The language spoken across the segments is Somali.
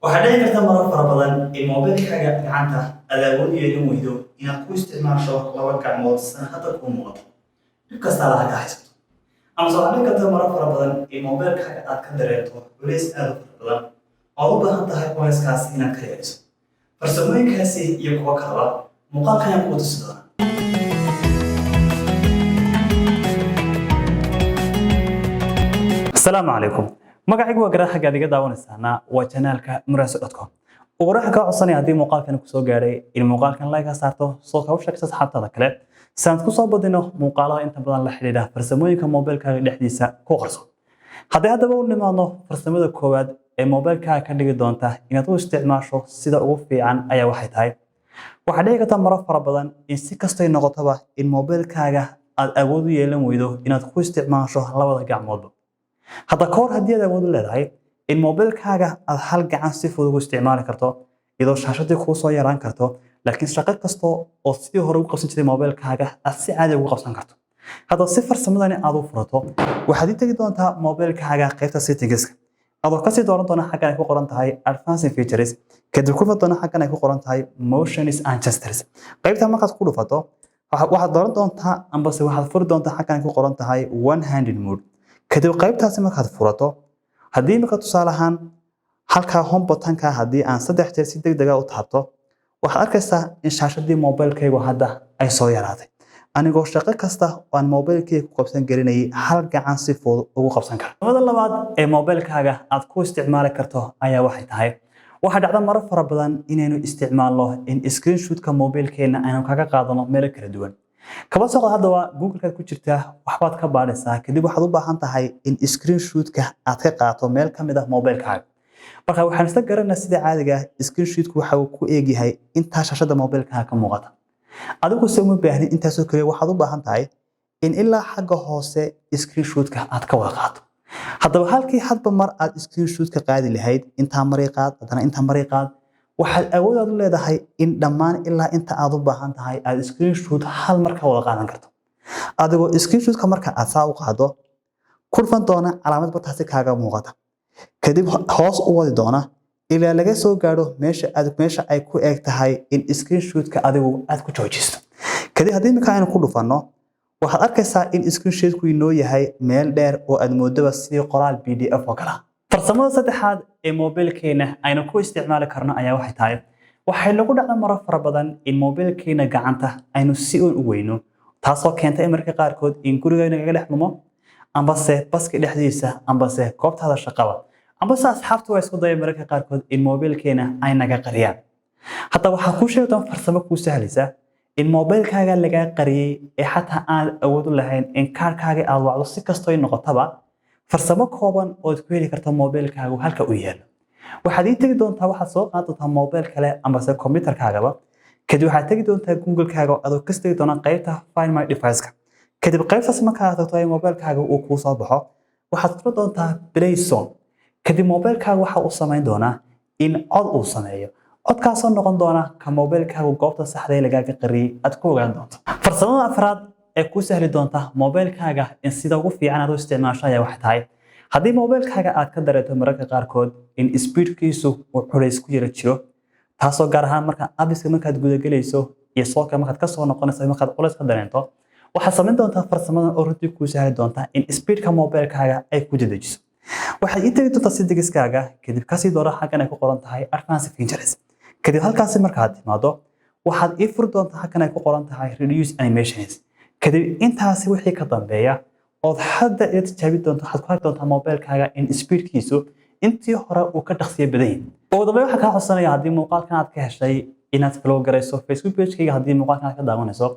waxaa dhici karta marar fara badan in moobilkaaga gacanta aad awood u yeelan weydo inaad ku isticmaasho laba gacmood sida hadda kuu muuqato dhib kastaa laga haysato amase waxaa dhici karta marar fara badan in moobilkaaga aad ka dareento culays aad u fara badan ood u baahan tahay culayskaasi inaad ka yarayso farsamooyinkaasi iyo kuwo kaleba muuqaalkan ayaan kuu tusi doonaa. السلام عليكم magacaygu waa garaaxa gaadiga daawanaysaana waa channelka muraso.com ugu raxa ka codsanay hadii muuqaalkan ku soo gaaray in muuqaalkan like ka saarto soo ka sheegto saxaabtada kale saant ku soo badino muuqaalaha inta badan la xiriira farsamooyinka moobilkaaga dhexdiisa ku qarso haddii hadaba u nimaadno farsamada koowaad ee moobilkaaga ka dhigi doonta inaad u isticmaasho sida ugu fiican ayaa waxay tahay waxa dhici karta marar fara badan in si kastoo ay noqotaba in moobilkaaga aad awood u yeelan weydo inaad ku isticmaasho labada gacmood hadda koor haddii aad awood u leedahay in moobilkaaga aad hal gacan si fudud u isticmaali karto iyadoo shaashadii kuu soo yaraan karto laakiin shaqo kasta oo sidii hore ugu qabsan jirtay moobilkaaga aad si caadi ugu qabsan karto hadda si farsamadani aad u furato waxaad tagi doontaa moobilkaaga qaybta settingska adoo kasii dooran doona xaggan ay ku qoran tahay advanced features kadib ku doona xaggan ay ku qoran tahay motions and gestures qaybta markaad ku dhufato waxaad dooran doontaa ambase waxaad furi doontaa xaggan ay ku qoran tahay one handed mode kadib qaybtaasi markaad furato haddii marka tusaale ahaan halka home button-ka haddii aan 3 jeer si degdeg ah u taabto waxaad arkaysaa in shaashadii moobilkaygu hadda ay soo yaraatay anigoo shaqo kasta oo aan moobilkayga ku qabsan galinayay hal gacan si fudud ugu qabsan karo. Labada labaad ee moobilkaaga aad ku isticmaali karto ayaa waxay tahay waxa dhacda marar fara badan inaynu isticmaalno in screenshot-ka moobilkeena aynu kaga qaadano meelo kala duwan kaba soo qaad hadaba Google-ka ku jirta waxbaad ka baadhaysaa kadib waxaad u baahan tahay in screenshot-ka aad ka qaato meel kamid ah moobilkaaga marka waxaan isla garanaa sida caadiga ah screenshot-ku waxa uu ku eegyahay inta shaashada moobilkaaga ka muuqata adigu se uma baahnin intaasoo kale waxaad u baahan tahay in ilaa xagga hoose screenshot-ka aad ka wada qaato haddaba halkii hadba mar aad screenshot-ka qaadi lahayd intaa maray qaad haddana intaa maray qaad waxaad awood u leedahay in dhammaan ilaa inta aad u baahan tahay aad screenshot hal mar ka wada qaadan karto adigoo screenshot-ka marka aad saa u qaado ku dhufan doona calaamad bartaasi kaaga muuqata kadib hoos u wadi doona ilaa laga soo gaaro meesha ay ku eeg tahay in screenshot-ka adigu aad ku joojisto kadib haddii marka aynu ku dhufanno waxaad arkaysaa in screenshot-ku inoo yahay meel dheer oo aad moodaba sidii qoraal PDF oo kale farsamada saddexaad ee moobilkeena aynu ku isticmaali karno ayaa waxay tahay waxay lagu dhacda marar fara badan in moobilkeena gacanta aynu si uun u weyno taasoo keenta in marka qaarkood in gurigayna kaga dhex lumo ambase baska dhexdiisa ambase goobtaada shaqada ambase asxaabtu way isku dayeen marka qaarkood in moobilkeena ay naga qariyaan hatta waxa ku sheegtaan farsamo ku sahlaysa in moobilkaaga laga qariyay ee xataa aan awood u lahayn in kaarkaaga aad wacdo si kastoo ay noqotaba farsamo kooban oo ku heli karto moobilkaaga halka uu yaalo waxaad tagi doontaa waxaad soo qaadi doontaa moobil kale amase kombiyuutarkaagaba kadib waxaad tagi doontaa Google-kaaga adoo ka tagi doona qaybta Find My Device-ka kadib qaybtaas marka aad tagto moobilkaaga uu ku soo baxo waxaad furi doontaa Play Store kadib moobilkaaga waxa uu sameyn doonaa in cod uu sameeyo codkaas oo noqon doona ka moobilkaaga goobta saxda ah laga qariyay aad ku ogaan doonto farsamada afraad ee ku sahli doonta moobilkaaga in sida ugu fiican aad u isticmaasho ayaa waxay tahay haddii moobilkaaga aad ka dareento mararka qaarkood in speedkiisu uu culays ku yara jiro taasoo gaar ahaan marka abiska markaad gudagelayso iyo sooka markaad ka soo noqonayso markaad culays ka dareento waxaad samayn doontaa farsamadan oo runtii ku sahli doonta in speedka moobilkaaga ay ku dedejiso waxaad tagi doontaa settingskaaga kadib kasii doona xaggan ay ku qoran tahay advanced features kadib halkaasi markaad timaado waxaad furi doontaa xaggan ay ku qoran tahay reduce animations kadib intaasi wixii ka dambeeya oo hadda aad tijaabi doonto waxaad ku heli doontaa moobilkaaga in speedkiisu intii hore uu ka dhaqsiyo badan yahay oo dabay waxa ka codsanaya haddii muuqaalkan aad ka heshay inaad follow garayso Facebook page-kayga haddii muuqaalkan aad ka daawanayso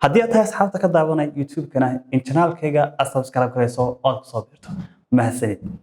haddii aad tahay asxaabta ka daawanay YouTube-kana in channel-kayga aad subscribe garayso oo aad ku soo biirto mahadsanid.